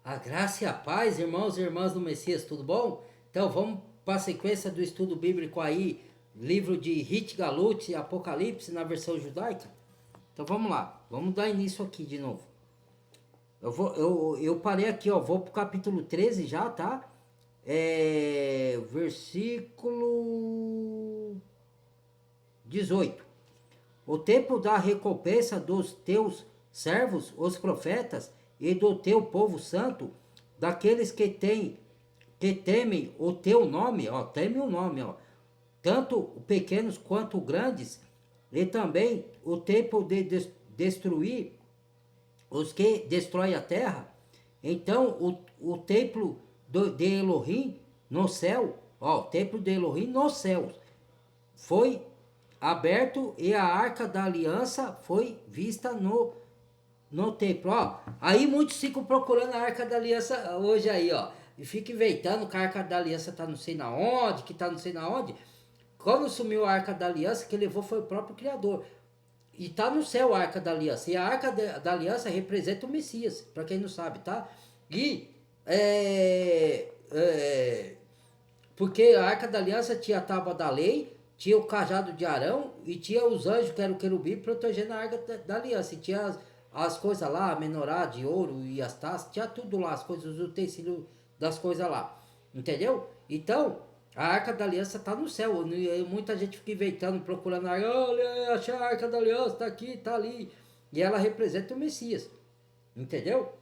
A graça e a paz, irmãos e irmãs do Messias, tudo bom? Então vamos para a sequência do estudo bíblico aí, livro de Hit Galut, Apocalipse na versão judaica. Então vamos lá, vamos dar início aqui de novo. Eu parei aqui, ó, vou pro capítulo 13 já, tá? Versículo 18. O tempo da recompensa dos teus servos, os profetas, e do teu povo santo, daqueles que temem o teu nome, ó, teme o nome, ó, tanto pequenos quanto grandes, e também o tempo de destruir os que destrói a terra. Então o templo de Elohim no céu, ó, o templo de Elohim nos céus foi aberto e a arca da aliança foi vista no templo, ó. Aí muitos ficam procurando a arca da aliança hoje aí, ó. E fica inventando que a arca da aliança tá não sei na onde, que tá não sei na onde. Quando sumiu a arca da aliança, quem levou foi o próprio Criador. E tá no céu a arca da aliança. E a arca da aliança representa o Messias, para quem não sabe, tá? E porque a arca da aliança tinha a tábua da lei, tinha o cajado de Arão e tinha os anjos, que eram o querubim, protegendo a arca da aliança. E tinha as coisas lá, a menorá de ouro e as taças, tinha tudo lá, as coisas, os utensílios das coisas lá. Entendeu? Então, a arca da aliança está no céu. E muita gente fica inventando, procurando a arca. Olha, achei a arca da aliança, está aqui, está ali. E ela representa o Messias. Entendeu?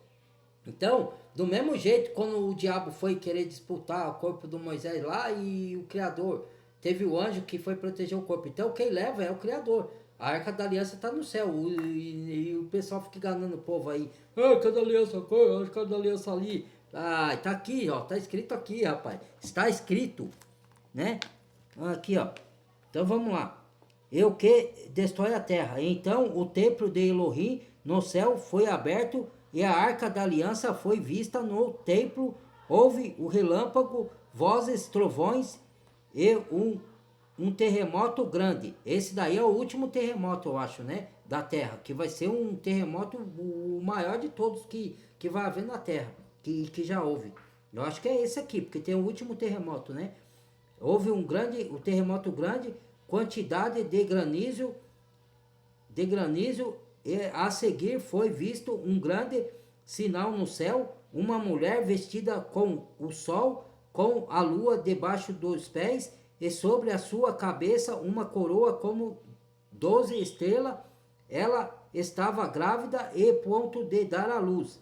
Então, do mesmo jeito, quando o diabo foi querer disputar o corpo do Moisés lá e o Criador, teve o anjo que foi proteger o corpo. Então, quem leva é o Criador. A arca da aliança está no céu. E o pessoal fica enganando o povo aí. Ah, arca da aliança, a arca da aliança ali. Ah, tá aqui, ó. Tá escrito aqui, rapaz. Está escrito, né? Aqui, ó. Então, vamos lá. Eu que destrói a terra. Então, o templo de Elohim no céu foi aberto e a arca da aliança foi vista no templo. Houve o relâmpago, vozes, trovões e um terremoto grande. Esse daí é o último terremoto, eu acho, né? Da terra, que vai ser um terremoto o maior de todos que vai haver na terra, que já houve. Eu acho que é esse aqui, porque tem o último terremoto, né? Houve um terremoto grande, quantidade de granizo, e a seguir foi visto um grande sinal no céu, uma mulher vestida com o sol, com a lua debaixo dos pés, e sobre a sua cabeça uma coroa como 12 estrelas. Ela estava grávida e ponto de dar à luz,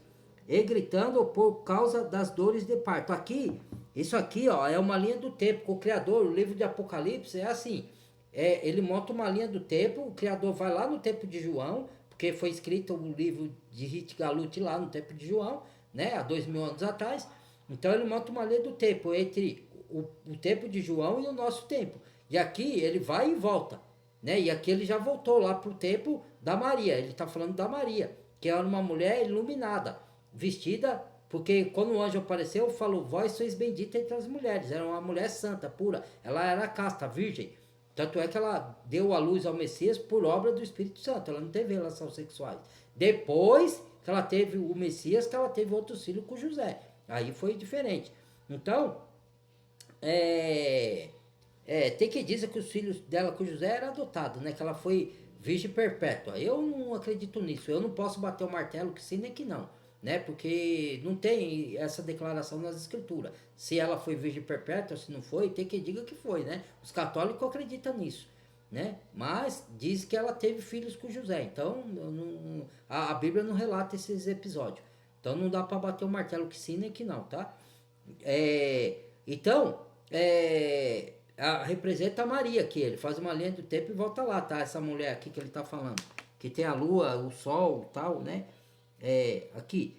e gritando por causa das dores de parto. Aqui, isso aqui, ó, é uma linha do tempo. O Criador, o livro de Apocalipse é assim. Ele monta uma linha do tempo, o Criador vai lá no tempo de João, porque foi escrito o livro de Hit Galut lá no tempo de João, né, há 2000 anos atrás. Então ele monta uma linha do tempo entre o tempo de João e o nosso tempo. E aqui ele vai e volta, né? E aqui ele já voltou lá pro tempo da Maria. Ele está falando da Maria, que era uma mulher iluminada, vestida, porque quando o anjo apareceu, falou: vós sois bendita entre as mulheres. Era uma mulher santa, pura. Ela era casta, virgem. Tanto é que ela deu a luz ao Messias por obra do Espírito Santo. Ela não teve relações sexuais. Depois que ela teve o Messias, que ela teve outros filhos com José. Aí foi diferente. Então, tem que dizer que os filhos dela com José eram adotados, né? Que ela foi virgem perpétua. Eu não acredito nisso. Eu não posso bater o martelo que sim nem que não, né? Porque não tem essa declaração nas escrituras. Se ela foi virgem perpétua, se não foi, tem que diga que foi, né? Os católicos acreditam nisso, né? Mas diz que ela teve filhos com José. Então, a Bíblia não relata esses episódios. Então não dá para bater o martelo que sim nem que não, tá? Então, representa a Maria aqui. Ele faz uma linha do tempo e volta lá, tá? Essa mulher aqui que ele tá falando. Que tem a lua, o sol e tal, né? Aqui.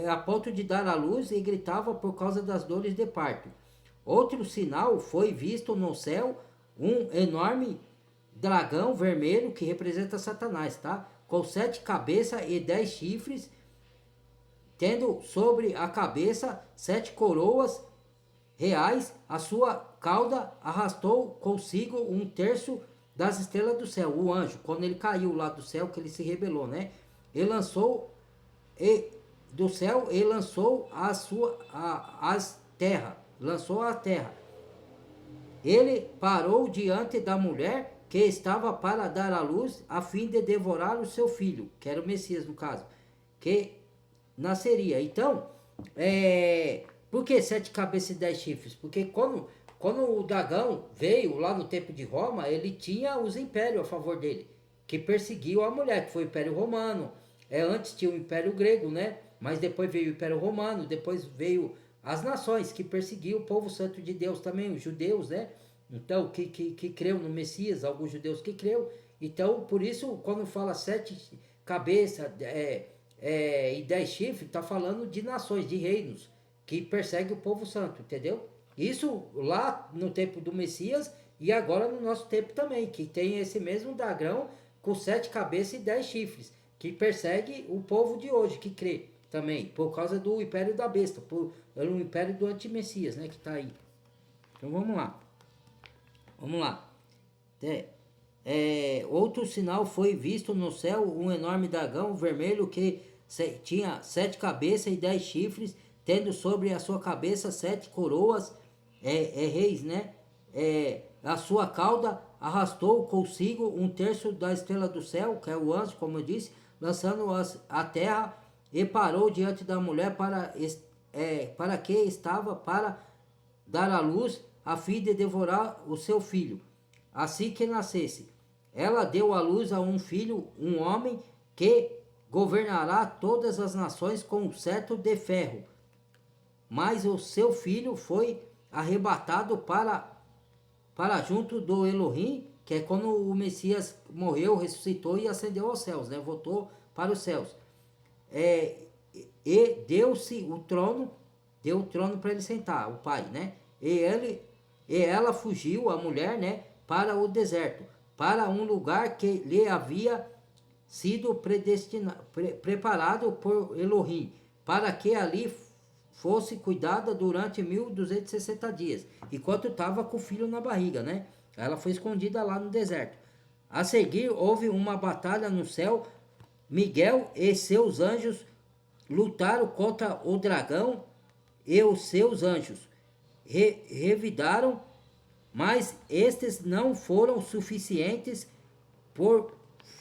A ponto de dar à luz e gritava por causa das dores de parto. Outro sinal foi visto no céu, um enorme dragão vermelho que representa Satanás, tá? Com 7 cabeças e 10 chifres, tendo sobre a cabeça 7 coroas reais. A sua cauda arrastou consigo um terço das estrelas do céu. O anjo, quando ele caiu lá do céu, que ele se rebelou, né? Ele lançou e do céu e lançou as terra, lançou a terra. Ele parou diante da mulher que estava para dar à luz, a fim de devorar o seu filho, que era o Messias no caso, que nasceria. Então, por que 7 cabeças e 10 chifres? Porque quando o dragão veio lá no tempo de Roma, ele tinha os impérios a favor dele, que perseguiam a mulher, que foi o Império Romano. Antes tinha o Império Grego, né? Mas depois veio o Império Romano, depois veio as nações que perseguiam o povo santo de Deus também, os judeus, né? Então, que creu no Messias, alguns judeus que creu. Então, por isso, quando fala 7 cabeças e 10 chifres, está falando de nações, de reinos, que perseguem o povo santo, entendeu? Isso lá no tempo do Messias e agora no nosso tempo também, que tem esse mesmo dragão com 7 cabeças e 10 chifres, que persegue o povo de hoje, que crê também, por causa do império da besta, por o império do anti-Messias, né, que está aí. Então vamos lá. Vamos lá. Outro sinal foi visto no céu, um enorme dragão vermelho que tinha 7 cabeças e 10 chifres, tendo sobre a sua cabeça 7 coroas, reis, né? A sua cauda arrastou consigo um terço da estrela do céu, que é o anjo, como eu disse, lançando a terra, e parou diante da mulher para que estava para dar à luz, a fim de devorar o seu filho, assim que nascesse. Ela deu à luz a um filho, um homem, que governará todas as nações com um cetro de ferro. Mas o seu filho foi arrebatado para junto do Elohim, que é quando o Messias morreu, ressuscitou e ascendeu aos céus, né? Voltou para os céus. E deu-se o trono, deu o trono para ele sentar, o pai, né? E ela fugiu, a mulher, né, para o deserto, para um lugar que lhe havia sido preparado por Elohim, para que ali fosse cuidada durante 1260 dias, enquanto estava com o filho na barriga, né? Ela foi escondida lá no deserto. A seguir, houve uma batalha no céu. Miguel e seus anjos lutaram contra o dragão e os seus anjos. Revidaram, mas estes não foram suficientes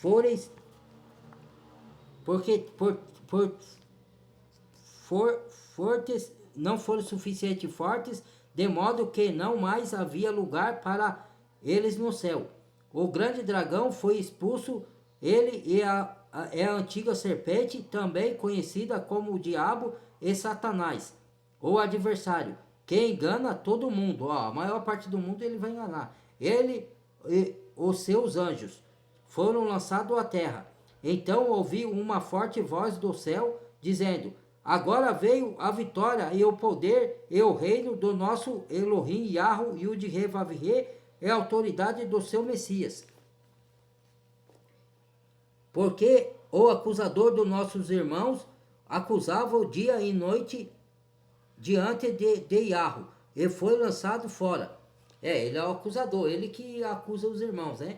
fortes, não foram suficientemente fortes, de modo que não mais havia lugar para eles no céu. O grande dragão foi expulso, ele e a antiga serpente, também conhecida como o diabo e Satanás, o adversário, que engana todo mundo. A maior parte do mundo ele vai enganar. Ele e os seus anjos foram lançados à terra. Então ouvi uma forte voz do céu, dizendo: agora veio a vitória e o poder e o reino do nosso Elohim Yahweh e o de Revavir e a autoridade do seu Messias. Porque o acusador dos nossos irmãos acusava dia e noite diante de Yahweh, e foi lançado fora. Ele é o acusador, ele que acusa os irmãos, né?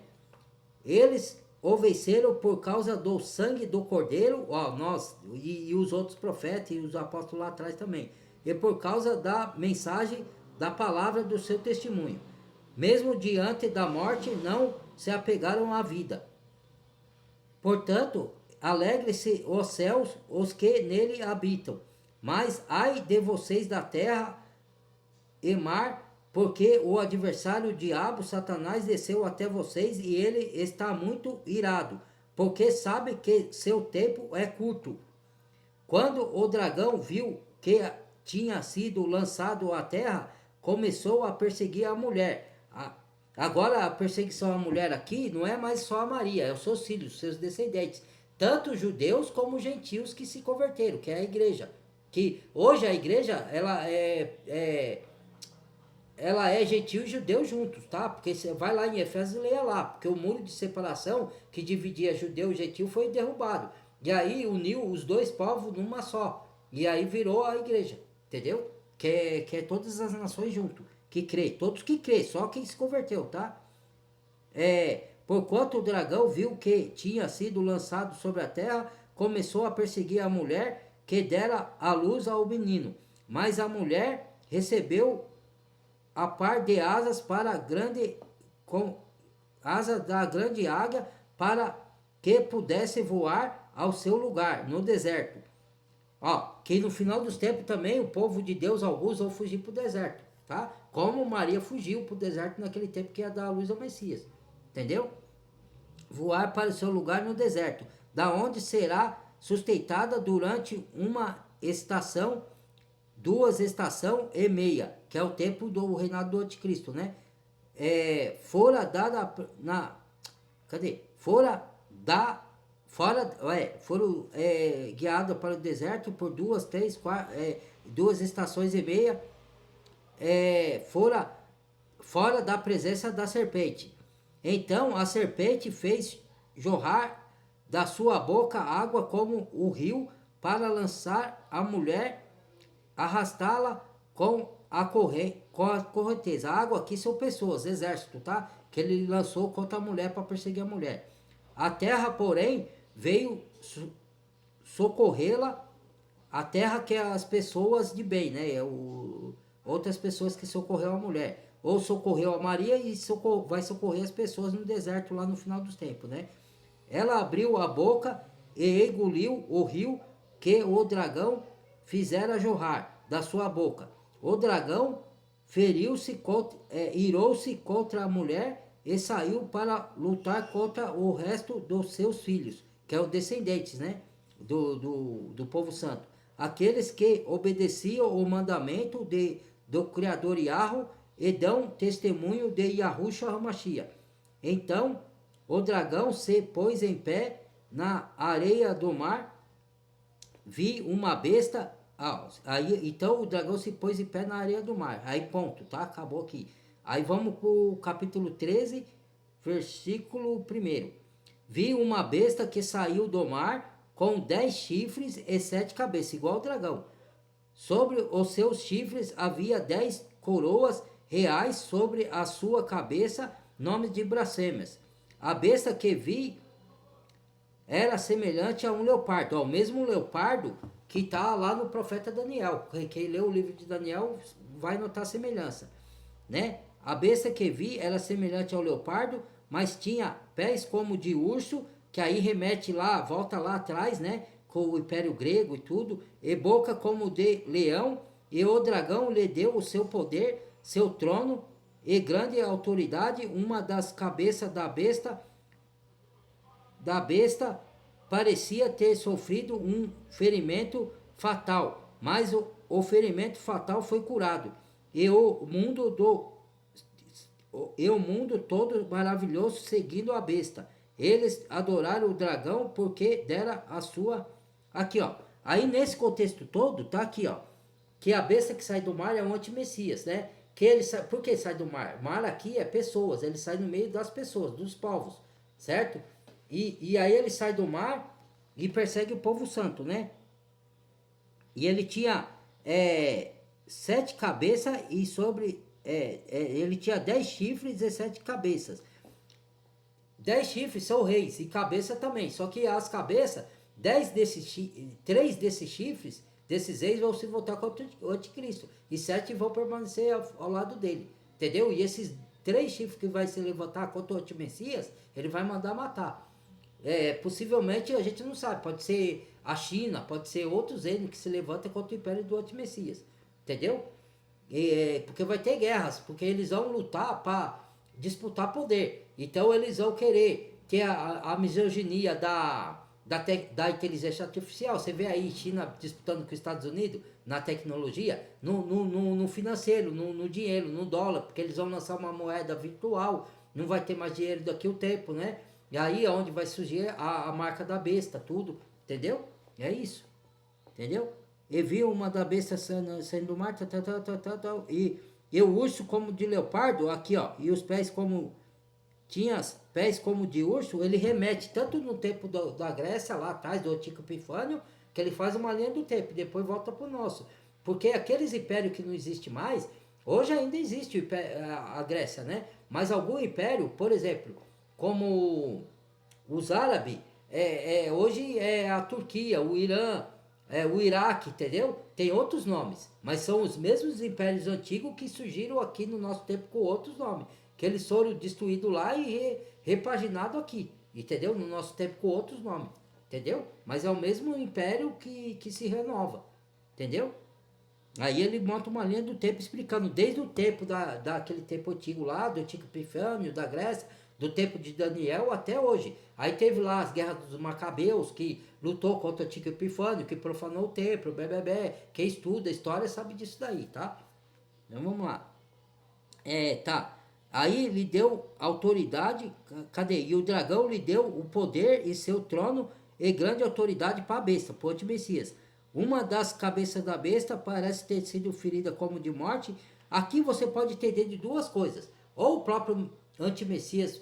Eles o venceram por causa do sangue do Cordeiro, nós e os outros profetas e os apóstolos lá atrás também, e por causa da mensagem da palavra do seu testemunho. Mesmo diante da morte, não se apegaram à vida. Portanto, alegre-se os céus, os que nele habitam. Mas ai de vocês da terra e mar, porque o adversário, o diabo, Satanás, desceu até vocês e ele está muito irado, porque sabe que seu tempo é curto. Quando o dragão viu que tinha sido lançado à terra, começou a perseguir a mulher. Agora a perseguição à mulher aqui não é mais só a Maria, é os seus filhos, seus descendentes, tanto judeus como gentios que se converteram, que é a igreja. Que hoje a igreja ela é gentil e judeu juntos, tá? Porque você vai lá em Efésios e leia lá, porque o muro de separação que dividia judeu e gentil foi derrubado. E aí uniu os dois povos numa só. E aí virou a igreja, entendeu? Que é todas as nações junto, que crê, todos que crê, só quem se converteu, tá? Porquanto o dragão viu que tinha sido lançado sobre a terra, começou a perseguir a mulher que dera à luz ao menino. Mas a mulher recebeu a par de asas para grande com asas da grande águia para que pudesse voar ao seu lugar no deserto. Ó, que no final dos tempos também o povo de Deus, alguns vão fugir para o deserto, tá? Como Maria fugiu para o deserto naquele tempo que ia dar a luz ao Messias, entendeu? Voar para o seu lugar no deserto, da onde será sustentada durante uma estação, duas estação e meia, que é o tempo do reinado do anticristo, né? Fora dada na cadê? Foram guiados para o deserto por duas, três, quatro, duas estações e meia, fora da presença da serpente. Então a serpente fez jorrar da sua boca água como o rio para lançar a mulher, arrastá-la com a correnteza. A água aqui são pessoas, exército, tá? Que ele lançou contra a mulher para perseguir a mulher. A terra, porém, veio socorrê-la, a terra que é as pessoas de bem, né? Outras pessoas que socorreu a mulher. Ou socorreu a Maria e vai socorrer as pessoas no deserto lá no final dos tempos, né? Ela abriu a boca e engoliu o rio que o dragão fizera jorrar da sua boca. O dragão irou-se contra a mulher e saiu para lutar contra o resto dos seus filhos, que é os descendentes, né? Do povo santo. Aqueles que obedeciam o mandamento do Criador Yahweh e dão testemunho de Yahushua HaMashiach. Então o dragão se pôs em pé na areia do mar. Vi uma besta. Então o dragão se pôs em pé na areia do mar. Aí ponto, tá? Acabou aqui. Aí vamos para o capítulo 13, versículo 1. Vi uma besta que saiu do mar com 10 chifres e 7 cabeças, igual ao dragão. Sobre os seus chifres havia 10 coroas reais, sobre a sua cabeça nomes de blasfêmias. A besta que vi era semelhante a um leopardo, ao mesmo leopardo que está lá no profeta Daniel. Quem lê o livro de Daniel vai notar a semelhança, né? A besta que vi era semelhante ao leopardo, mas tinha pés como de urso, que aí remete lá, volta lá atrás, né? Com o Império Grego e tudo, e boca como de leão, e o dragão lhe deu o seu poder, seu trono e grande autoridade. Uma das cabeças da besta parecia ter sofrido um ferimento fatal, mas o ferimento fatal foi curado, e o mundo todo maravilhoso seguindo a besta. Eles adoraram o dragão porque dera a sua... Aqui, ó. Aí nesse contexto todo, tá aqui, ó. Que a besta que sai do mar é o anti-messias, né? Por que ele sai do mar? Mar aqui é pessoas, ele sai no meio das pessoas, dos povos, certo? E aí ele sai do mar e persegue o povo santo, né? E ele tinha 7 cabeças e ele tinha 10 chifres e 7 cabeças. 10 chifres são reis e cabeça também. Só que as cabeças, 3 desses chifres, desses reis vão se voltar contra o anticristo. E 7 vão permanecer ao lado dele. Entendeu? E esses 3 chifres que vai se levantar contra o antimessias, ele vai mandar matar. Possivelmente a gente não sabe. Pode ser a China, pode ser outros reinos que se levantam contra o império do antimessias. Entendeu? Porque vai ter guerras. Porque eles vão lutar para disputar poder. Então eles vão querer ter a misoginia da inteligência artificial. Você vê aí China disputando com os Estados Unidos na tecnologia, no financeiro, no dinheiro, no dólar, porque eles vão lançar uma moeda virtual, não vai ter mais dinheiro daqui a um tempo, né? E aí é onde vai surgir a marca da besta, tudo, entendeu? É isso, entendeu? E viu uma da besta saindo do mar, e o urso como de leopardo, aqui ó, e os pés como... Tinha pés como de urso. Ele remete tanto no tempo da Grécia, lá atrás, do Antigo Epifânio, que ele faz uma linha do tempo, depois volta para o nosso. Porque aqueles impérios que não existem mais, hoje ainda existe a Grécia, né? Mas algum império, por exemplo, como os árabes, hoje é a Turquia, o Irã, o Iraque, entendeu? Tem outros nomes, mas são os mesmos impérios antigos que surgiram aqui no nosso tempo com outros nomes. Que eles foram destruídos lá e repaginados aqui, entendeu? No nosso tempo com outros nomes, entendeu? Mas é o mesmo império que se renova, entendeu? Aí ele monta uma linha do tempo explicando desde o tempo daquele tempo antigo lá, do antigo Epifânio, da Grécia, do tempo de Daniel até hoje. Aí teve lá as guerras dos Macabeus, que lutou contra o antigo Epifânio, que profanou o templo, bebê. Quem estuda a história sabe disso daí, tá? Então vamos lá. Tá. Aí lhe deu autoridade, cadê? E o dragão lhe deu o poder e seu trono e grande autoridade para a besta, para o antimessias. Uma das cabeças da besta parece ter sido ferida como de morte. Aqui você pode entender de duas coisas. Ou o próprio antimessias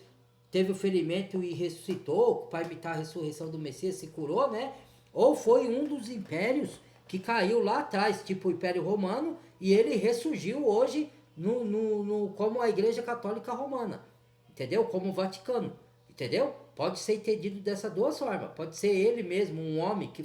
teve o ferimento e ressuscitou, para imitar a ressurreição do Messias, se curou, né? Ou foi um dos impérios que caiu lá atrás, tipo o Império Romano, e ele ressurgiu hoje como a Igreja Católica Romana, entendeu? Como o Vaticano, entendeu? Pode ser entendido dessas duas formas. Pode ser ele mesmo, um homem que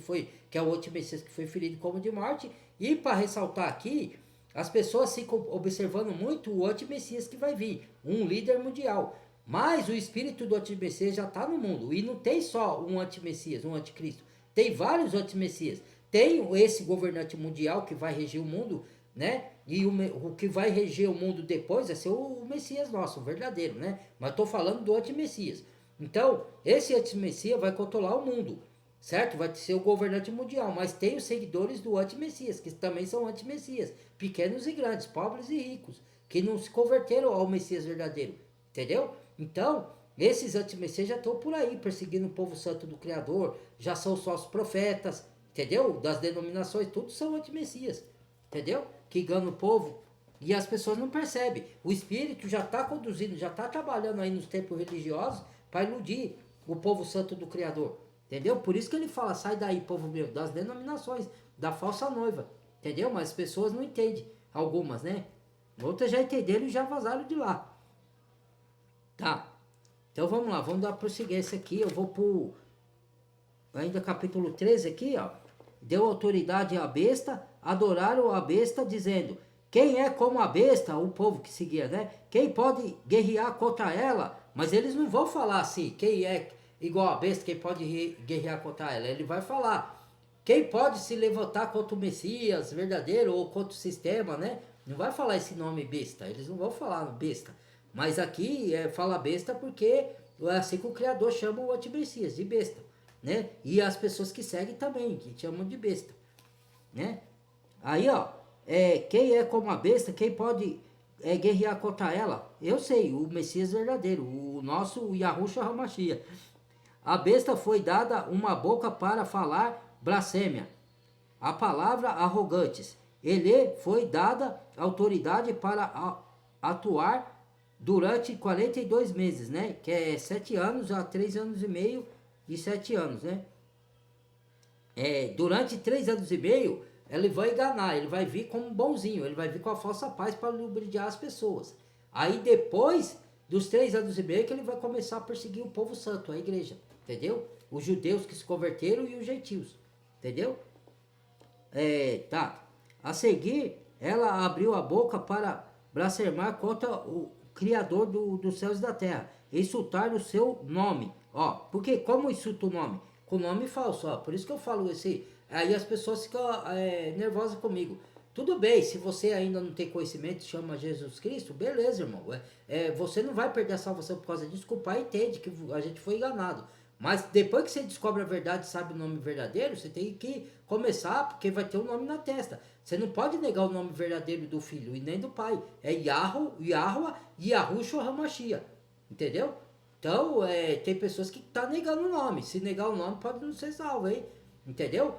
é o último Messias, que foi ferido como de morte. E para ressaltar aqui, as pessoas ficam observando muito o anti-Messias que vai vir, um líder mundial. Mas o espírito do anti-Messias já está no mundo. E não tem só um anti-Messias, um anticristo. Tem vários anti-Messias. Tem esse governante mundial que vai regir o mundo, né? E o que vai reger o mundo depois vai ser o Messias nosso, o verdadeiro, né? Mas estou falando do anti-Messias. Então, esse anti-Messias vai controlar o mundo, certo? Vai ser o governante mundial, mas tem os seguidores do anti-Messias, que também são anti-Messias, pequenos e grandes, pobres e ricos, que não se converteram ao Messias verdadeiro, entendeu? Então, esses anti-Messias já estão por aí, perseguindo o povo santo do Criador, já são só os profetas, entendeu? Das denominações, todos são anti-Messias, entendeu? Que enganam o povo. E as pessoas não percebem. O Espírito já está conduzindo, já está trabalhando aí nos templos religiosos para iludir o povo santo do Criador. Entendeu? Por isso que ele fala, sai daí, povo meu, das denominações, da falsa noiva. Entendeu? Mas as pessoas não entendem. Algumas, né? Outras já entenderam e já vazaram de lá. Tá. Então vamos lá, vamos dar prosseguência aqui. Eu vou pro ainda capítulo 13 aqui, ó. Deu autoridade à besta, adoraram a besta, dizendo: quem é como a besta? O povo que seguia, né? Quem pode guerrear contra ela? Mas eles não vão falar assim, quem é igual a besta, quem pode guerrear contra ela. Ele vai falar, quem pode se levantar contra o Messias verdadeiro ou contra o sistema, né? Não vai falar esse nome besta, eles não vão falar besta. Mas aqui fala besta porque é assim que o Criador chama o anti-Messias, de besta, né? E as pessoas que seguem também, que chamam de besta, né? Aí, ó, quem é como a besta, quem pode guerrear contra ela? Eu sei, o Messias verdadeiro, o nosso Yahushua HaMashiach. A besta foi dada uma boca para falar blasfêmia, a palavra arrogantes. Ele foi dada autoridade para atuar durante 42 meses, né? Que é 7 anos a 3 anos e meio e 7 anos, né? Durante 3 anos e meio, ele vai enganar, ele vai vir como bonzinho, ele vai vir com a falsa paz para lubrificar as pessoas. Aí depois dos 3 anos e meio que ele vai começar a perseguir o povo santo, a igreja, entendeu? Os judeus que se converteram e os gentios, entendeu? Tá. A seguir, ela abriu a boca para blasfemar contra o Criador dos céus e da terra, insultar o seu nome. Ó, porque como insulta o nome? Com nome falso, ó. Por isso que eu falo esse. Aí as pessoas ficam nervosas comigo. Tudo bem, se você ainda não tem conhecimento, chama Jesus Cristo, beleza, irmão. Você não vai perder a salvação por causa disso, culpar e entende que a gente foi enganado. Mas depois que você descobre a verdade e sabe o nome verdadeiro, você tem que começar, porque vai ter o nome na testa. Você não pode negar o nome verdadeiro do filho e nem do pai. É Yahuwah e Yahushua HaMashiach. Entendeu? Então, tem pessoas que estão negando o nome. Se negar o nome, pode não ser salvo, hein? Entendeu?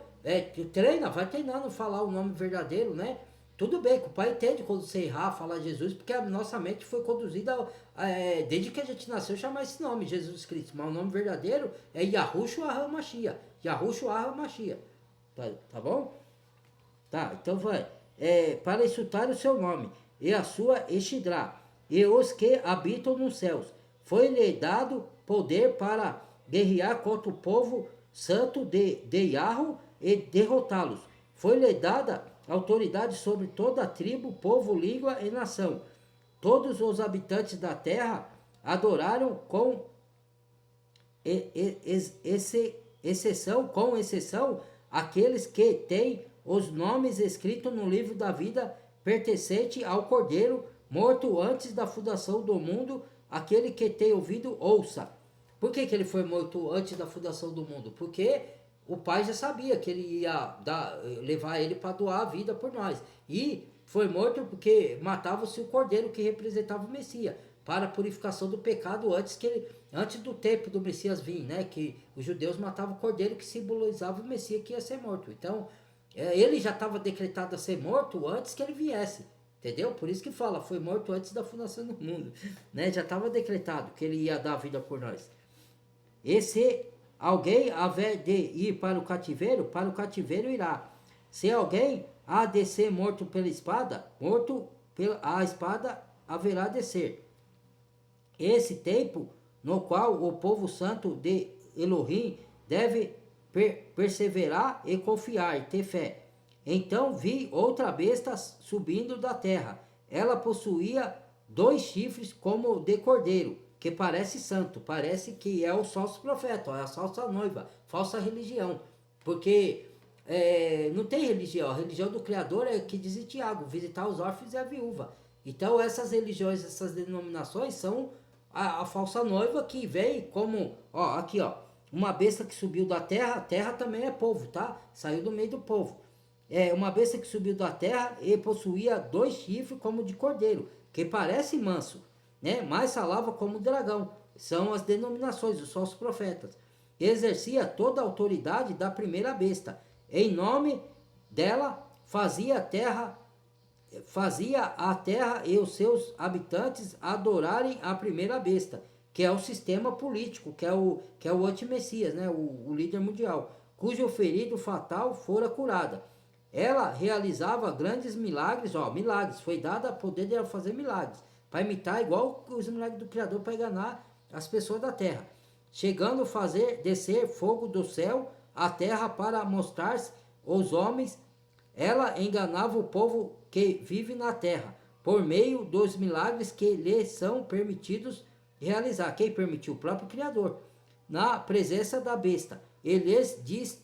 Vai treinando falar o nome verdadeiro, né? Tudo bem, que o pai entende quando você errar, falar Jesus, porque a nossa mente foi conduzida, desde que a gente nasceu, chamar esse nome, Jesus Cristo. Mas o nome verdadeiro é Yahushua HaMashiach. Yahushua HaMashiach. Tá bom? Tá, então vai. Para insultar o seu nome, e a sua Eshidrá, e os que habitam nos céus. Foi-lhe dado poder para guerrear contra o povo santo de Yahweh e derrotá-los. Foi-lhe dada autoridade sobre toda a tribo, povo, língua e nação. Todos os habitantes da terra adoraram com exceção aqueles que têm os nomes escritos no livro da vida pertencente ao Cordeiro, morto antes da fundação do mundo. Aquele que tem ouvido, ouça. Por que ele foi morto antes da fundação do mundo? Porque o pai já sabia que ele ia levar ele para doar a vida por nós. E foi morto porque matava-se o Cordeiro que representava o Messias, para a purificação do pecado antes do tempo do Messias vir, né? Que os judeus matavam o Cordeiro que simbolizava o Messias que ia ser morto. Então, ele já estava decretado a ser morto antes que ele viesse. Entendeu? Por isso que fala, foi morto antes da fundação do mundo. Né? Já estava decretado que ele ia dar a vida por nós. E se alguém haver de ir para o cativeiro irá. Se alguém há de ser morto pela espada, a espada haverá de ser. Esse tempo no qual o povo santo de Elohim deve perseverar e confiar e ter fé. Então vi outra besta subindo da terra. Ela possuía 2 chifres como de cordeiro, que parece santo, parece que é o falso profeta, é a falsa noiva, falsa religião. Porque não tem religião, a religião do Criador é que diz Tiago, visitar os órfãos e a viúva. Então essas religiões, essas denominações são a falsa noiva que vem como, aqui uma besta que subiu da terra, a terra também é povo, tá? Saiu do meio do povo. Uma besta que subiu da terra e possuía 2 chifres como de cordeiro, que parece manso, né? Mas falava como dragão. São as denominações, os falsos profetas. Exercia toda a autoridade da primeira besta. Em nome dela fazia a terra e os seus habitantes adorarem a primeira besta, que é o sistema político, que é o anti-messias, né? o líder mundial, cujo ferido fatal fora curada. Ela realizava grandes milagres, milagres, foi dada a poder de ela fazer milagres, para imitar igual os milagres do Criador, para enganar as pessoas da terra. Chegando a fazer descer fogo do céu à terra para mostrar-se aos homens, ela enganava o povo que vive na terra, por meio dos milagres que lhe são permitidos realizar. Quem permitiu? O próprio Criador. Na presença da besta. Ele lhes diz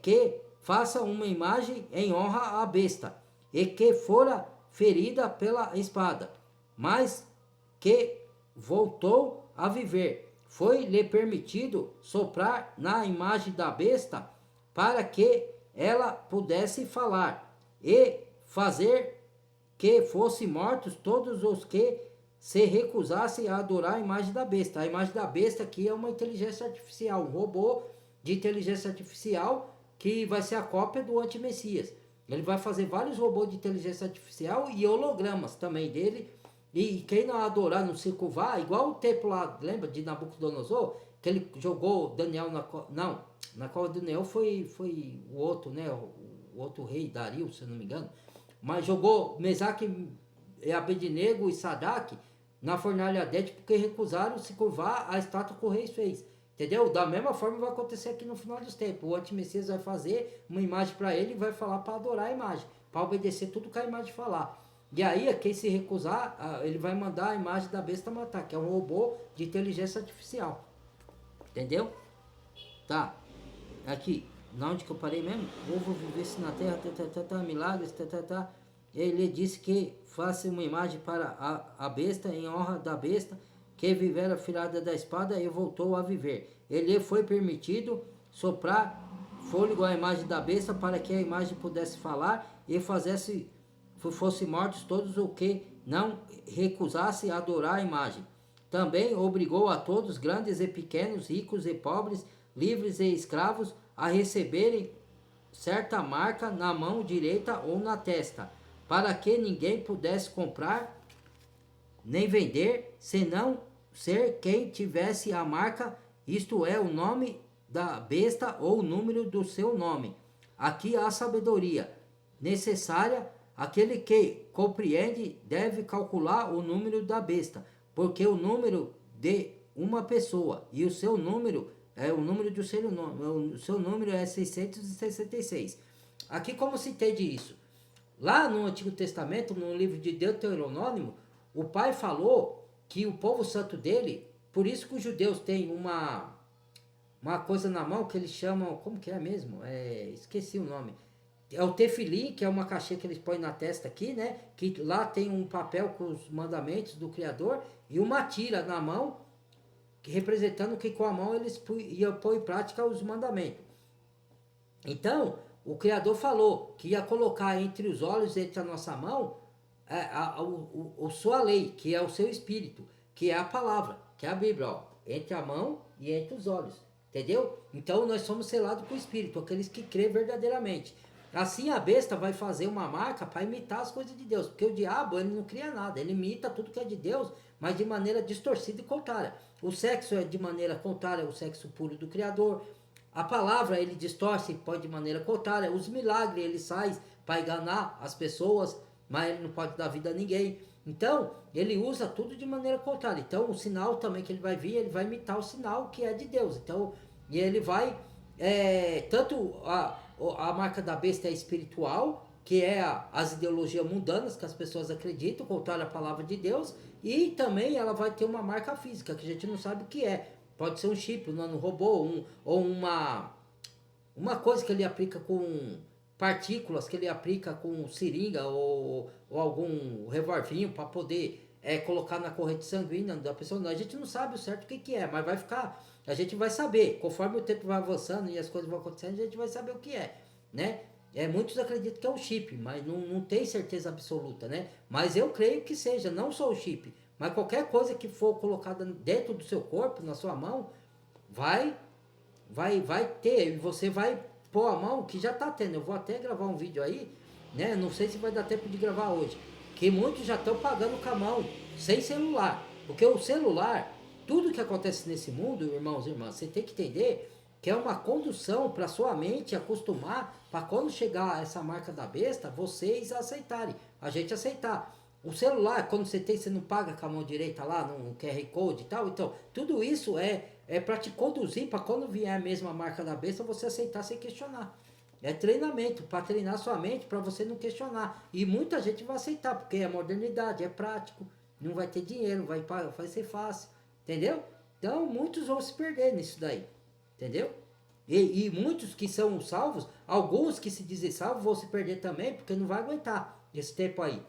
que faça uma imagem em honra à besta, e que fora ferida pela espada, mas que voltou a viver. Foi-lhe permitido soprar na imagem da besta, para que ela pudesse falar, e fazer que fossem mortos todos os que se recusassem a adorar a imagem da besta. A imagem da besta aqui é uma inteligência artificial, um robô de inteligência artificial, que vai ser a cópia do anti-messias. Ele vai fazer vários robôs de inteligência artificial e hologramas também dele. E quem não adorar, não se curvar, igual o templo lá, lembra de Nabucodonosor? Que ele jogou Daniel na cova do Daniel foi o outro, né? O outro rei, Dario, se eu não me engano. Mas jogou Mesaque, Abednego e Sadraque na fornalha ardente porque recusaram se curvar a estátua que o rei fez. Entendeu? Da mesma forma vai acontecer aqui no final dos tempos. O anti-messias vai fazer uma imagem para ele e vai falar para adorar a imagem, para obedecer tudo que a imagem falar. E aí, quem se recusar, ele vai mandar a imagem da besta matar, que é um robô de inteligência artificial. Entendeu? Tá. Aqui, na onde que eu parei mesmo? Ovo vivesse na terra, milagres, Ele disse que faça uma imagem para a besta, em honra da besta, que vivera filada da espada e voltou a viver. Ele foi permitido soprar fôlego à imagem da besta, para que a imagem pudesse falar e fossem mortos todos os que não recusassem adorar a imagem. Também obrigou a todos, grandes e pequenos, ricos e pobres, livres e escravos, a receberem certa marca na mão direita ou na testa, para que ninguém pudesse comprar nem vender, senão ser quem tivesse a marca, isto é, o nome da besta ou o número do seu nome. Aqui há sabedoria necessária. Aquele que compreende deve calcular o número da besta, porque o número de uma pessoa e o seu número É o número do seu nome. O seu número é 666. Aqui, como se entende isso? Lá no Antigo Testamento, no livro de Deuteronômio, o pai falou que o povo santo dele, por isso que os judeus têm uma coisa na mão que eles chamam, como que é mesmo? Esqueci o nome. É o tefilim, que é uma caixinha que eles põem na testa aqui, né? Que lá tem um papel com os mandamentos do Criador e uma tira na mão, representando que com a mão eles iam pôr em prática os mandamentos. Então, o Criador falou que ia colocar entre os olhos, entre a nossa mão, sua lei, que é o seu espírito, que é a palavra, que é a Bíblia, ó, entre a mão e entre os olhos. Entendeu? Então nós somos selados com o Espírito, aqueles que crêem verdadeiramente. Assim a besta vai fazer uma marca para imitar as coisas de Deus, porque o diabo ele não cria nada, ele imita tudo que é de Deus, mas de maneira distorcida e contrária. O sexo é de maneira contrária ao sexo puro do Criador. A palavra ele distorce, pode de maneira contrária. Os milagres ele faz para enganar as pessoas, mas ele não pode dar vida a ninguém. Então, ele usa tudo de maneira contrária. Então, o sinal também que ele vai vir, ele vai imitar o sinal que é de Deus. Então, e ele vai, tanto a marca da besta é espiritual, que é as ideologias mundanas que as pessoas acreditam, contrária à palavra de Deus, e também ela vai ter uma marca física, que a gente não sabe o que é. Pode ser um chip, um nanorobô, ou uma coisa que ele aplica com partículas, que ele aplica com seringa ou algum revolvinho para poder colocar na corrente sanguínea da pessoa. Não, a gente não sabe o certo o que é, mas vai ficar, a gente vai saber. Conforme o tempo vai avançando e as coisas vão acontecendo, a gente vai saber o que é, né? Muitos acreditam que é um chip, mas não tem certeza absoluta, né? Mas eu creio que seja, não só o chip, mas qualquer coisa que for colocada dentro do seu corpo, na sua mão, vai ter, e você vai pôr a mão, que já tá tendo. Eu vou até gravar um vídeo aí, né? Não sei se vai dar tempo de gravar hoje, que muitos já estão pagando com a mão, sem celular. Porque o celular, tudo que acontece nesse mundo, irmãos e irmãs, você tem que entender que é uma condução para sua mente acostumar, para quando chegar essa marca da besta, vocês aceitarem, a gente aceitar. O celular, quando você tem, você não paga com a mão direita lá no QR Code e tal. Então, tudo isso é para te conduzir, para quando vier a mesma marca da besta, você aceitar sem questionar. É treinamento, para treinar sua mente, para você não questionar. E muita gente vai aceitar, porque é modernidade, é prático, não vai ter dinheiro, vai ser fácil, entendeu? Então, muitos vão se perder nisso daí, entendeu? E muitos que são salvos, alguns que se dizem salvos, vão se perder também, porque não vai aguentar esse tempo aí.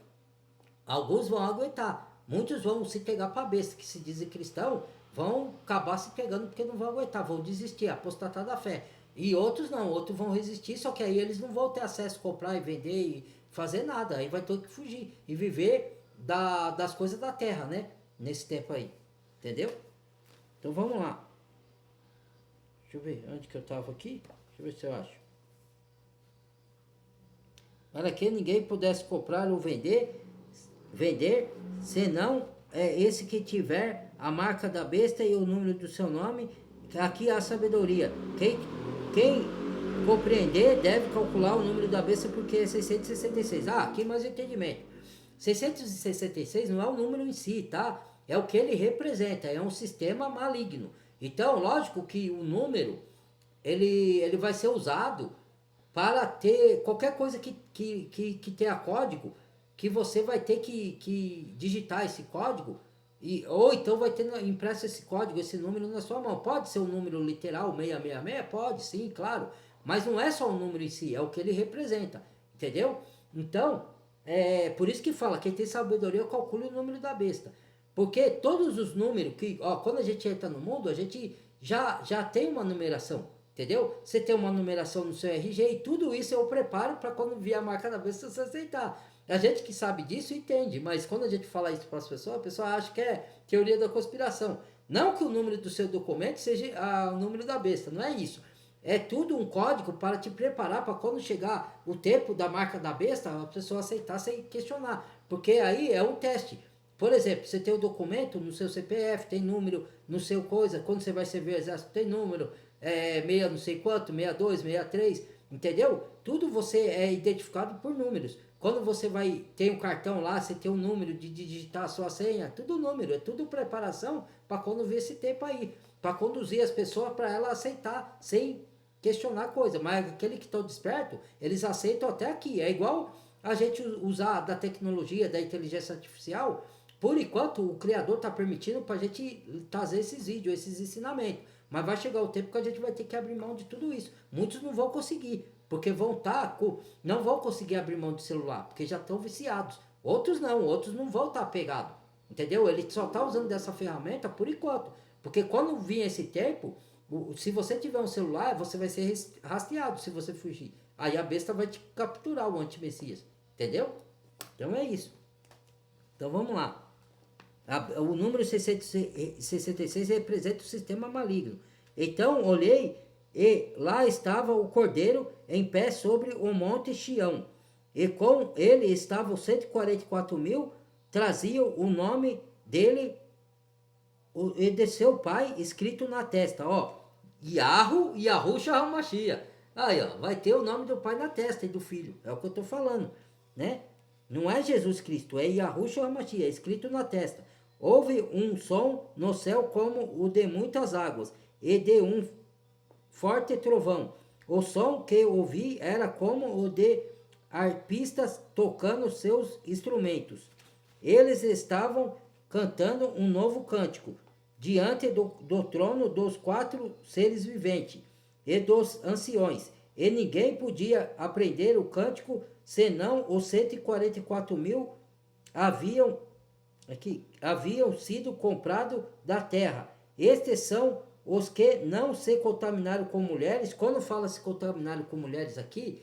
Alguns vão aguentar, muitos vão se pegar para a besta, que se dizem cristão, vão acabar se pegando porque não vão aguentar, vão desistir, apostatar da fé. E outros não, outros vão resistir, só que aí eles não vão ter acesso a comprar e vender e fazer nada, aí vai ter que fugir e viver das coisas da terra, né? Nesse tempo aí, entendeu? Então vamos lá. Deixa eu ver onde que eu tava aqui, deixa eu ver se eu acho. Para que ninguém pudesse comprar ou vender, senão esse que tiver a marca da besta e o número do seu nome. Aqui há a sabedoria. Quem compreender deve calcular o número da besta, porque é 666. Aqui mais entendimento. 666 não é o número em si, tá? É o que ele representa, é um sistema maligno. Então, lógico que o número ele vai ser usado para ter qualquer coisa que tenha código, que você vai ter que digitar esse código, ou então vai ter impresso esse código, esse número na sua mão. Pode ser um número literal, 666, pode sim, claro, mas não é só o número em si, é o que ele representa, entendeu? Então, por isso que fala, quem tem sabedoria calcule o número da besta, porque todos os números, quando a gente entra no mundo, a gente já tem uma numeração, entendeu? Você tem uma numeração no seu RG e tudo isso é o preparo para quando vier a marca da besta você aceitar. A gente que sabe disso entende, mas quando a gente fala isso para as pessoas, a pessoa acha que é teoria da conspiração. Não que o número do seu documento seja o número da besta, não é isso. É tudo um código para te preparar para quando chegar o tempo da marca da besta, a pessoa aceitar sem questionar. Porque aí é um teste. Por exemplo, você tem o documento no seu CPF, tem número no seu coisa, quando você vai servir o exército tem número, meia não sei quanto, 62, 63, entendeu? Tudo você é identificado por números. Quando você tem um cartão lá, você tem um número de digitar a sua senha, tudo número, é tudo preparação para quando vir esse tempo aí. para conduzir as pessoas para ela aceitar, sem questionar a coisa. Mas aquele que estão desperto, eles aceitam até aqui. É igual a gente usar da tecnologia, da inteligência artificial. Por enquanto, o Criador está permitindo para a gente trazer esses vídeos, esses ensinamentos. Mas vai chegar o tempo que a gente vai ter que abrir mão de tudo isso. Muitos não vão conseguir, porque não vão conseguir abrir mão do celular, porque já estão viciados. Outros não vão estar pegados. Entendeu? Ele só está usando dessa ferramenta por enquanto. Porque quando vir esse tempo, se você tiver um celular, você vai ser rastreado se você fugir. Aí a besta vai te capturar, o anti-messias. Entendeu? Então é isso. Então vamos lá. O número 66 representa o sistema maligno. Então olhei, e lá estava o cordeiro em pé sobre o monte Sião. E com ele estavam 144.000, traziam o nome dele e de seu pai escrito na testa. Ó, Yahushua HaMashiach. Aí, ó, vai ter o nome do pai na testa e do filho. É o que eu estou falando, né? Não é Jesus Cristo, é Yahushua HaMashiach, é escrito na testa. Houve um som no céu como o de muitas águas, e de um forte trovão. O som que ouvi era como o de arpistas tocando seus instrumentos. Eles estavam cantando um novo cântico, diante do trono dos 4 seres viventes e dos anciões. E ninguém podia aprender o cântico, senão os 144.000 haviam sido comprados da terra. Estes são os que não se contaminaram com mulheres. Quando fala se contaminaram com mulheres aqui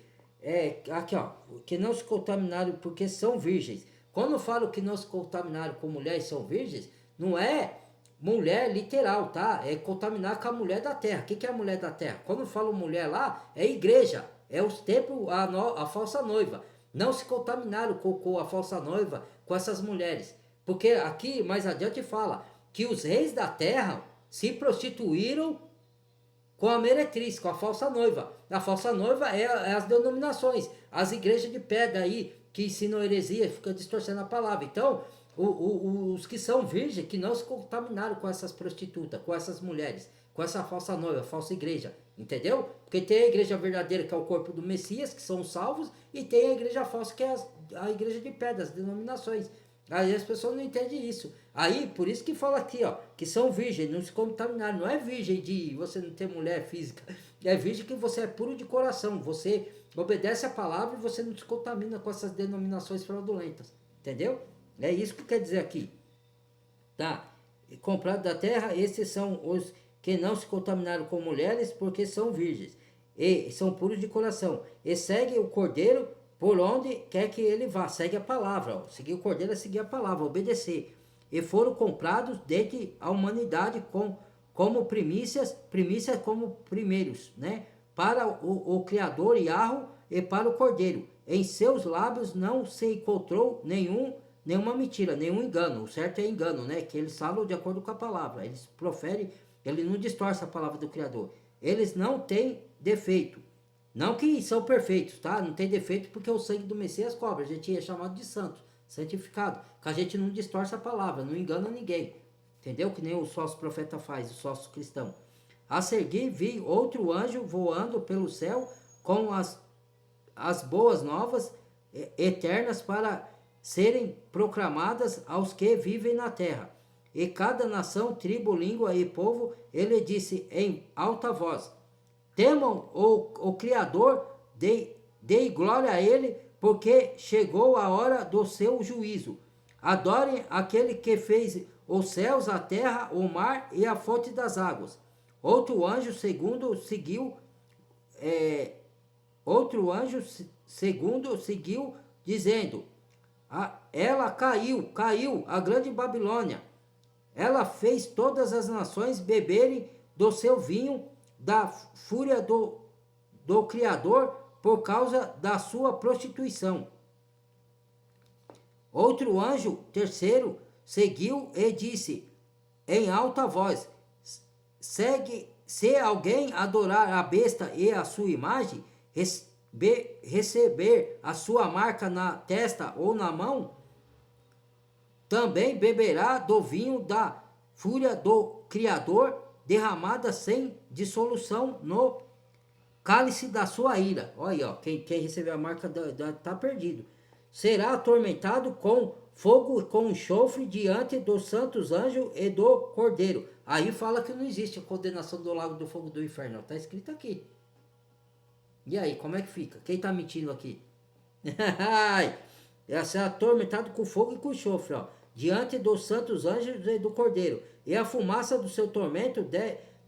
ó, que não se contaminaram porque são virgens. Quando falo que não se contaminaram com mulheres são virgens, não é mulher literal, tá? É contaminar com a mulher da terra. O que é a mulher da terra? Quando eu falo mulher lá, é igreja, é os templos, a falsa noiva. Não se contaminaram com a falsa noiva, com essas mulheres. Porque aqui, mais adiante, fala que os reis da terra se prostituíram com a meretriz, com a falsa noiva. A falsa noiva é as denominações, as igrejas de pedra aí, que ensinam heresia, fica distorcendo a palavra. Então, os que são virgens, que não se contaminaram com essas prostitutas, com essas mulheres, com essa falsa noiva, falsa igreja, entendeu? Porque tem a igreja verdadeira, que é o corpo do Messias, que são os salvos, e tem a igreja falsa, que é a igreja de pedra, as denominações. Aí as pessoas não entendem isso. Aí, por isso que fala aqui, ó, que são virgens, não se contaminaram. Não é virgem de você não ter mulher física. É virgem que você é puro de coração. Você obedece a palavra e você não se contamina com essas denominações fraudulentas. Entendeu? É isso que quer dizer aqui. Tá? Comprado da terra, esses são os que não se contaminaram com mulheres, porque são virgens. E são puros de coração. E segue o cordeiro por onde quer que ele vá. Segue a palavra. Ó. Seguir o cordeiro é seguir a palavra, obedecer. E foram comprados dentre a humanidade como primícias como primeiros, né? Para o Criador Yahweh e para o Cordeiro. Em seus lábios não se encontrou nenhuma mentira, nenhum engano. O certo é engano, né? Que eles falam de acordo com a palavra. Eles proferem, ele não distorce a palavra do Criador. Eles não têm defeito. Não que são perfeitos, tá? Não tem defeito porque o sangue do Messias cobre. A gente é chamado de santos, santificado. Que a gente não distorce a palavra, não engana ninguém. Entendeu? Que nem o falso profeta faz, o falso cristão. A seguir vi outro anjo voando pelo céu com as boas novas eternas para serem proclamadas aos que vivem na terra. E cada nação, tribo, língua e povo, ele disse em alta voz: temam o Criador, dei glória a ele, porque chegou a hora do seu juízo. Adorem aquele que fez os céus, a terra, o mar e a fonte das águas. Outro anjo seguiu, dizendo: ela caiu, a grande Babilônia. Ela fez todas as nações beberem do seu vinho, da fúria do Criador, por causa da sua prostituição. Outro anjo, terceiro, seguiu e disse em alta voz: se alguém adorar a besta e a sua imagem, receber a sua marca na testa ou na mão, também beberá do vinho da fúria do Criador, derramada sem dissolução no cálice da sua ira. Olha aí, ó, quem receber a marca tá perdido. Será atormentado com fogo e com enxofre diante dos santos anjos e do cordeiro. Aí fala que não existe a condenação do lago do fogo do inferno. Está escrito aqui. E aí, como é que fica? Quem está mentindo aqui? Ela será atormentado com fogo e com enxofre, ó, diante dos santos anjos e do cordeiro. E a fumaça do seu tormento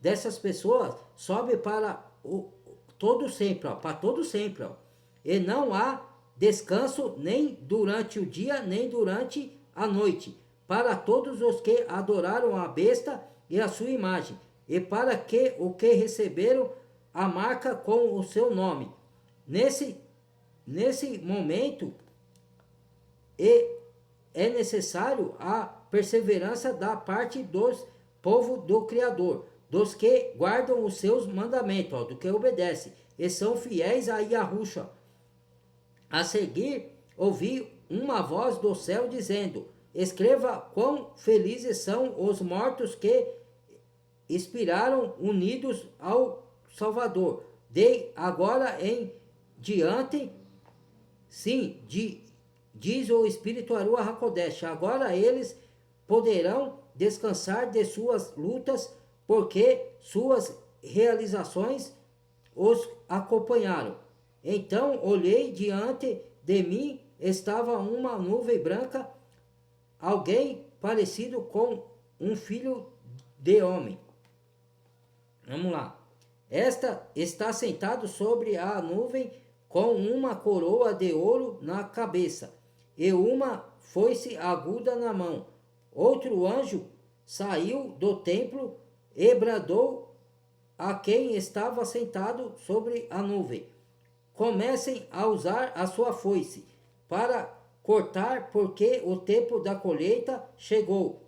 dessas pessoas sobe para todo sempre, ó, para todo sempre, ó. E não há descanso nem durante o dia, nem durante a noite, para todos os que adoraram a besta e a sua imagem, e para que o que receberam a marca com o seu nome. Nesse momento, é necessário a perseverança da parte dos povo do Criador, dos que guardam os seus mandamentos, ó, do que obedece, e são fiéis a Yahushua. A seguir, ouvi uma voz do céu dizendo: escreva quão felizes são os mortos que expiraram unidos ao Salvador. De agora em diante, sim, diz o Espírito Arua Hakodesh, agora eles poderão descansar de suas lutas, porque suas realizações os acompanharam. Então olhei, diante de mim estava uma nuvem branca, alguém parecido com um filho de homem. Vamos lá. Esta está sentado sobre a nuvem com uma coroa de ouro na cabeça e uma foice aguda na mão. Outro anjo saiu do templo e bradou a quem estava sentado sobre a nuvem: comecem a usar a sua foice para cortar, porque o tempo da colheita chegou.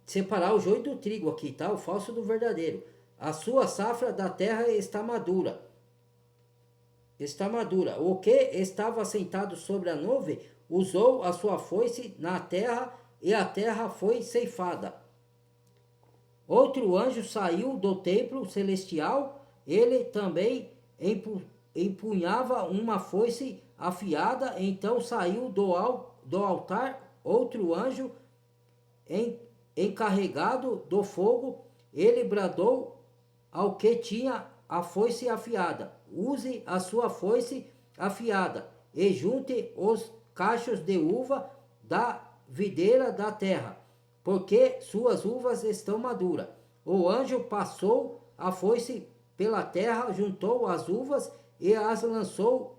Separar o joio do trigo aqui, tá? O falso do verdadeiro. A sua safra da terra está madura. Está madura. O que estava sentado sobre a nuvem usou a sua foice na terra, e a terra foi ceifada. Outro anjo saiu do templo celestial, ele também empunhava uma foice afiada. Então saiu do altar outro anjo encarregado do fogo. Ele bradou ao que tinha a foice afiada: use a sua foice afiada e junte os cachos de uva da videira da terra, porque suas uvas estão maduras. O anjo passou a foice pela terra, juntou as uvas e as lançou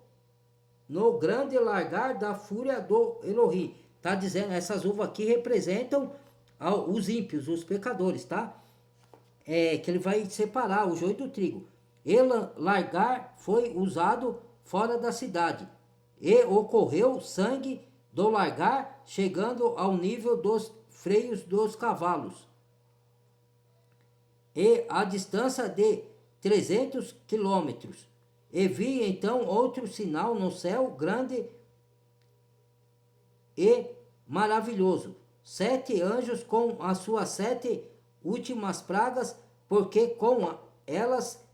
no grande largar da fúria do Elohim. Tá dizendo, essas uvas aqui representam os ímpios, os pecadores, tá? Que ele vai separar o joio do trigo. E largar foi usado fora da cidade, e ocorreu sangue do largar, chegando ao nível dos freios dos cavalos, e a distância de 300 quilômetros. E vi então outro sinal no céu, grande e maravilhoso: 7 anjos com as suas 7 últimas pragas, porque com elas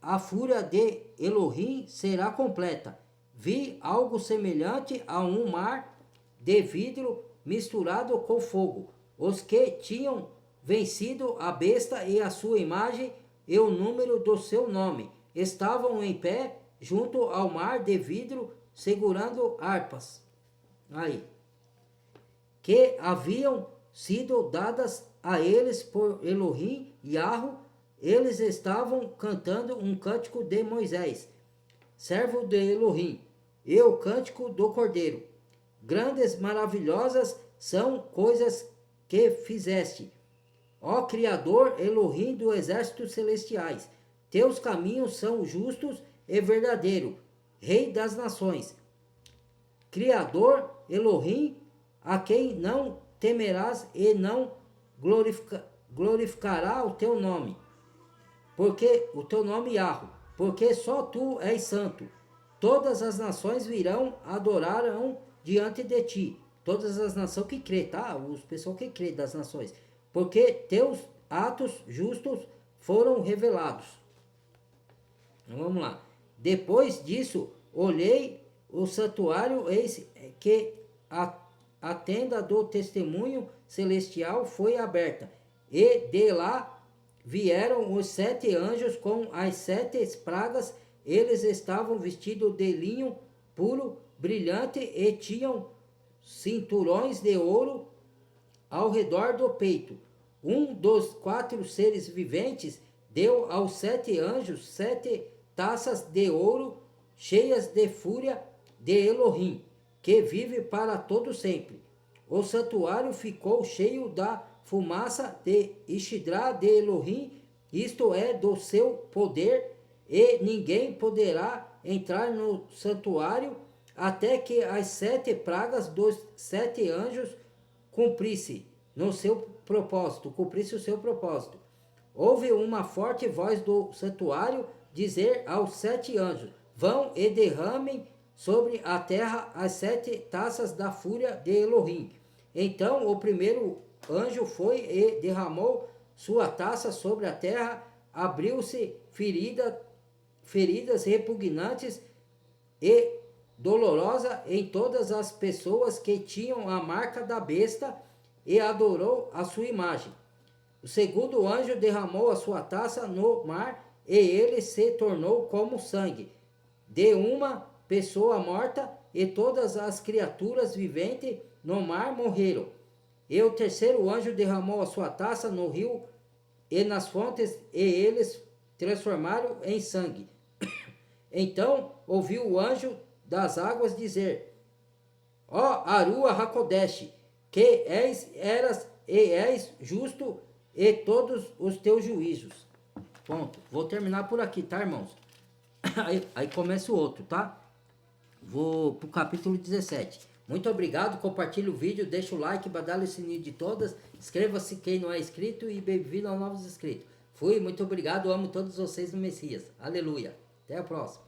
a fúria de Elohim será completa. Vi algo semelhante a um mar de vidro misturado com fogo. Os que tinham vencido a besta e a sua imagem e o número do seu nome estavam em pé junto ao mar de vidro, segurando harpas. Aí. Que haviam sido dadas a eles por Elohim Yahu. Eles estavam cantando um cântico de Moisés, servo de Elohim, e o cântico do Cordeiro. Grandes, maravilhosas são coisas que fizeste, ó Criador Elohim do exército celestiais. Teus caminhos são justos e verdadeiros, Rei das nações. Criador Elohim, a quem não temerás e não glorificará o teu nome, porque o teu nome Yahweh, porque só tu és santo. Todas as nações virão, adorarão diante de ti. Todas as nações que crê, tá? Os pessoal que crê das nações. Porque atos justos foram revelados. Então, vamos lá. Depois disso, olhei o santuário, eis que a tenda do testemunho celestial foi aberta, e de lá vieram os 7 anjos com as 7 pragas. Eles estavam vestidos de linho puro, brilhante, e tinham cinturões de ouro ao redor do peito. Um dos 4 seres viventes deu aos 7 anjos 7 taças de ouro cheias de fúria de Elohim, que vive para todo sempre. O santuário ficou cheio da fumaça de Ishidra de Elohim, isto é, do seu poder, e ninguém poderá entrar no santuário até que as 7 pragas dos 7 anjos cumprisse o seu propósito. Houve uma forte voz do santuário dizer aos 7 anjos: vão e derramem sobre a terra as 7 taças da fúria de Elohim. Então o primeiro anjo foi e derramou sua taça sobre a terra, abriu-se feridas repugnantes e dolorosa em todas as pessoas que tinham a marca da besta e adorou a sua imagem. O segundo anjo derramou a sua taça no mar, e ele se tornou como sangue de uma pessoa morta, e todas as criaturas viventes no mar morreram. E o terceiro anjo derramou a sua taça no rio e nas fontes, e eles transformaram em sangue. Então ouviu o anjo das águas dizer: ó Arua Hakodesh, que eras e és justo e todos os teus juízos. Ponto. Vou terminar por aqui, tá, irmãos? Aí começa o outro, tá? Vou pro capítulo 17. Muito obrigado, compartilhe o vídeo, deixa o like, badale o sininho de todas, inscreva-se quem não é inscrito e bem-vindo aos novos inscritos. Fui, muito obrigado, amo todos vocês no Messias. Aleluia. Até a próxima.